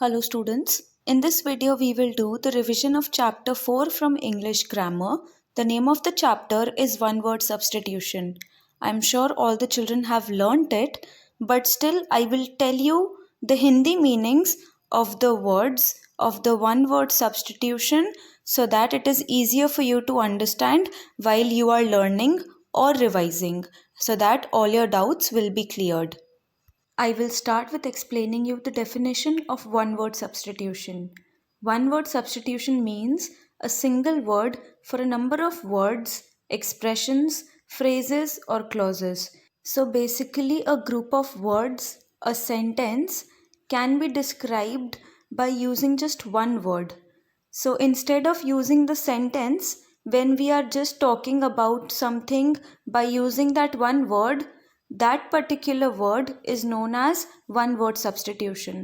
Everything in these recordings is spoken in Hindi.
Hello students, in this video we will do the revision of chapter 4 from English grammar. The name of the chapter is one word substitution. I am sure all the children have learnt it, but still I will tell you the Hindi meanings of the words of the one word substitution so that it is easier for you to understand while you are learning or revising, so that all your doubts will be cleared. I will start with explaining you the definition of one word substitution. One word substitution means a single word for a number of words, expressions, phrases, or clauses. So basically, a group of words, a sentence, can be described by using just one word. So instead of using the sentence, when we are just talking about something by using that one word, that particular word is known as one word substitution.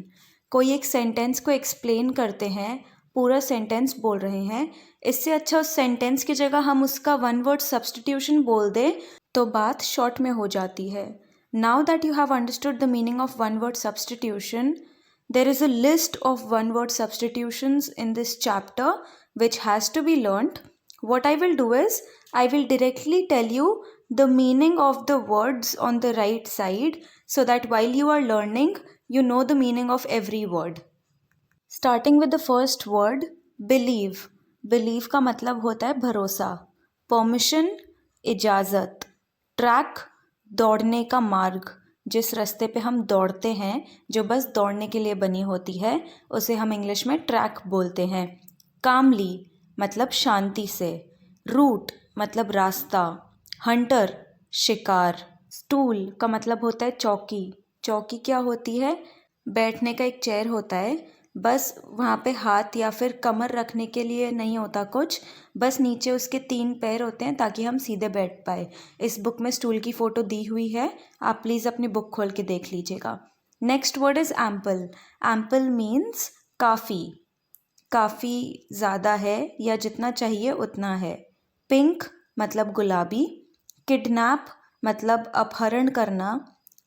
कोई एक सेंटेंस को एक्सप्लेन करते हैं, पूरा सेंटेंस बोल रहे हैं, इससे अच्छा उस सेंटेंस की जगह हम उसका वन वर्ड सब्सटीट्यूशन बोल दें तो बात शॉर्ट में हो जाती है. Now that you have understood the meaning of one word substitution, there is a list of one word substitutions in this chapter which has to be learnt. What I will do is I will directly tell you the meaning of the words on the right side so that while you are learning you know the meaning of every word. Starting with the first word, believe. Believe का मतलब होता है भरोसा. Permission, इजाज़त. Track, दौड़ने का मार्ग. जिस रास्ते पे हम दौड़ते हैं, जो बस दौड़ने के लिए बनी होती है, उसे हम इंग्लिश में ट्रैक बोलते हैं. कामली मतलब शांति से. रूट मतलब रास्ता. हंटर शिकार. स्टूल का मतलब होता है चौकी. चौकी क्या होती है? बैठने का एक चेयर होता है, बस वहाँ पे हाथ या फिर कमर रखने के लिए नहीं होता कुछ, बस नीचे उसके 3 पैर होते हैं ताकि हम सीधे बैठ पाए. इस बुक में स्टूल की फ़ोटो दी हुई है, आप प्लीज़ अपनी बुक खोल के देख लीजिएगा. Next word is ample. Ample means काफ़ी. काफ़ी ज़्यादा है या जितना चाहिए उतना है. पिंक मतलब गुलाबी. किडनैप मतलब अपहरण करना.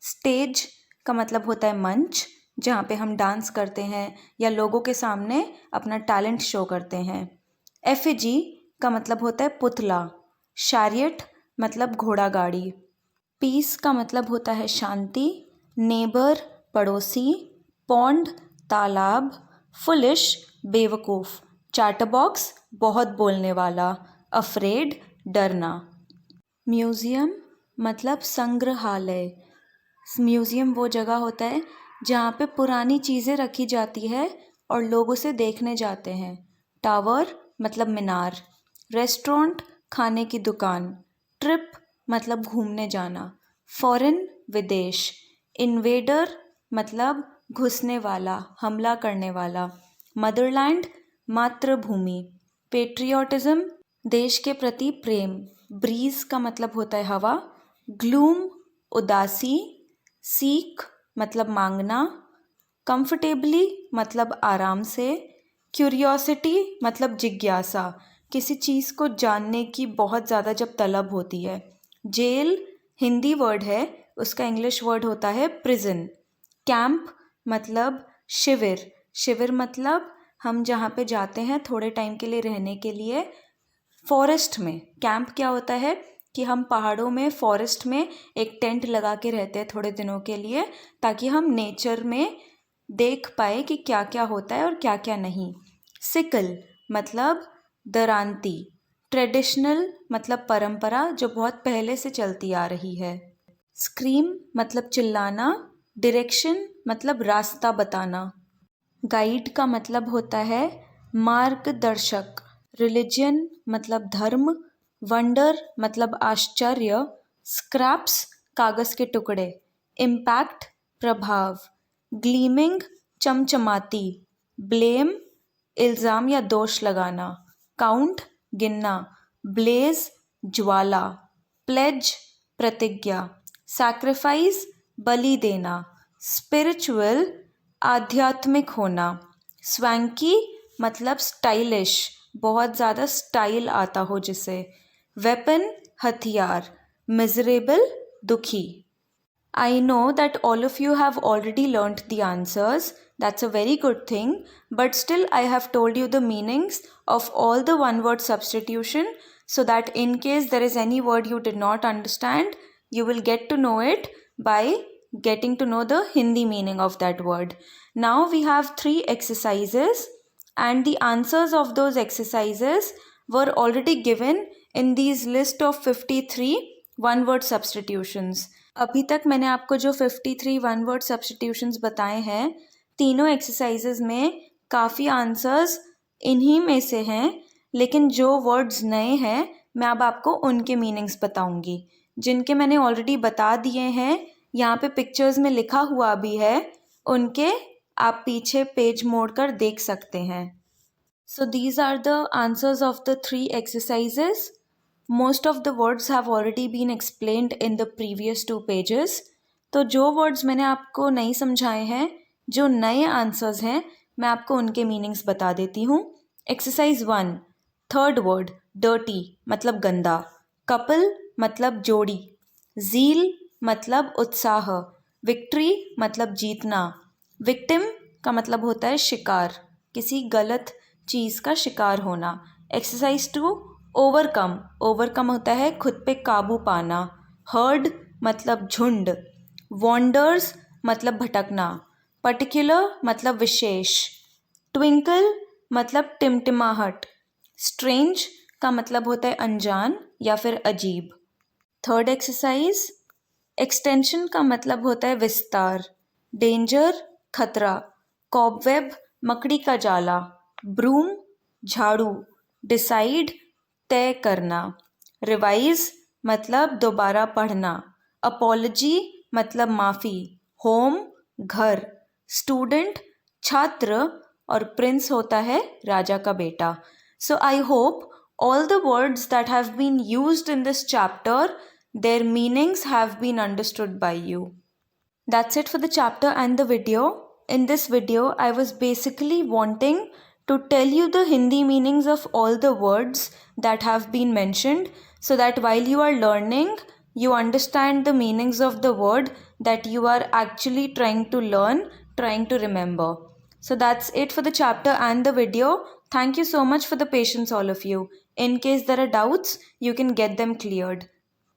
स्टेज का मतलब होता है मंच, जहाँ पे हम डांस करते हैं या लोगों के सामने अपना टैलेंट शो करते हैं. एफिजी का मतलब होता है पुतला. शैरियट मतलब घोड़ा गाड़ी. पीस का मतलब होता है शांति. नेबर पड़ोसी. पॉन्ड तालाब. फुलिश बेवकूफ़. चैटरबॉक्स बहुत बोलने वाला. अफ्रेड डरना. म्यूज़ियम मतलब संग्रहालय. म्यूज़ियम वो जगह होता है जहाँ पे पुरानी चीज़ें रखी जाती है और लोग उसे देखने जाते हैं. टावर मतलब मीनार. रेस्टोरेंट खाने की दुकान. ट्रिप मतलब घूमने जाना. फॉरेन विदेश. इन्वेडर मतलब घुसने वाला, हमला करने वाला. मदरलैंड मातृभूमि. पेट्रियोटिज्म देश के प्रति प्रेम. ब्रीज का मतलब होता है हवा. ग्लूम उदासी. सीख मतलब मांगना. कंफर्टेबली मतलब आराम से. क्यूरियोसिटी मतलब जिज्ञासा, किसी चीज़ को जानने की बहुत ज़्यादा जब तलब होती है. जेल हिंदी वर्ड है, उसका इंग्लिश वर्ड होता है प्रिजन. कैंप मतलब शिविर. शिविर मतलब हम जहाँ पे जाते हैं थोड़े टाइम के लिए रहने के लिए. फॉरेस्ट में कैंप क्या होता है कि हम पहाड़ों में फॉरेस्ट में एक टेंट लगा के रहते हैं थोड़े दिनों के लिए, ताकि हम नेचर में देख पाए कि क्या क्या होता है और क्या क्या नहीं. सिकल मतलब दरांती. ट्रेडिशनल मतलब परंपरा जो बहुत पहले से चलती आ रही है. स्क्रीम मतलब चिल्लाना. डायरेक्शन मतलब रास्ता बताना. गाइड का मतलब होता है मार्गदर्शक. रिलीजन मतलब धर्म. वंडर मतलब आश्चर्य. स्क्रैप्स कागज़ के टुकड़े. इम्पैक्ट प्रभाव. ग्लीमिंग चमचमाती. ब्लेम इल्ज़ाम या दोष लगाना. काउंट गिनना. ब्लेज ज्वाला. प्लेज प्रतिज्ञा. सैक्रिफाइस बलि देना. स्पिरिचुअल आध्यात्मिक होना. स्वैंकी मतलब स्टाइलिश, बहुत ज़्यादा स्टाइल आता हो जिसे. वेपन हथियार. मिजरेबल दुखी. I know that all of you have already learnt the answers. That's a very good thing, but still I have told you the meanings of all the one word substitution so that in case there is any word you did not understand, you will get to know it by getting to know the Hindi meaning of that word. Now we have 3 exercises and the answers of those exercises were already given in these list of 53 one word substitutions. अभी तक मैंने आपको जो 53 वन वर्ड सब्स्टिट्यूशंस बताए हैं, तीनों एक्सरसाइजेज में काफ़ी आंसर्स इन्हीं में से हैं, लेकिन जो वर्ड्स नए हैं मैं अब आपको उनके मीनिंग्स बताऊंगी. जिनके मैंने ऑलरेडी बता दिए हैं, यहाँ पे पिक्चर्स में लिखा हुआ भी है, उनके आप पीछे पेज मोड़कर देख सकते हैं. So these are the answers of the 3 exercises. Most of the words have already been explained in the previous 2 pages. तो जो words मैंने आपको नहीं समझाए हैं, जो नए आंसर्स हैं, मैं आपको उनके मीनिंग्स बता देती हूँ. एक्सरसाइज 1, थर्ड वर्ड डर्टी मतलब गंदा, कपल मतलब जोड़ी, ज़ील मतलब उत्साह, विक्ट्री मतलब जीतना, विक्टिम का मतलब होता है शिकार, किसी गलत चीज़ का शिकार होना. एक्सरसाइज 2, ओवरकम, ओवरकम होता है खुद पे काबू पाना, हर्ड मतलब झुंड, वॉन्डर्स मतलब भटकना, पर्टिकुलर मतलब विशेष, ट्विंकल मतलब टिमटिमाहट, स्ट्रेंज का मतलब होता है अनजान या फिर अजीब. थर्ड एक्सरसाइज, एक्सटेंशन का मतलब होता है विस्तार, डेंजर खतरा, कॉबवेब मकड़ी का जाला, ब्रूम झाड़ू, डिसाइड तय करना, रिवाइज मतलब दोबारा पढ़ना, अपॉलजी मतलब माफ़ी, होम घर, स्टूडेंट छात्र और प्रिंस होता है राजा का बेटा. So I hope all the words that have been used in this chapter, their meanings have been understood by you. That's it for the chapter and the video. In this video, I was basically wanting to tell you the Hindi meanings of all the words that have been mentioned so that while you are learning, you understand the meanings of the word that you are actually trying to learn, trying to remember. So that's it for the chapter and the video. Thank you so much for the patience, all of you. In case there are doubts, you can get them cleared.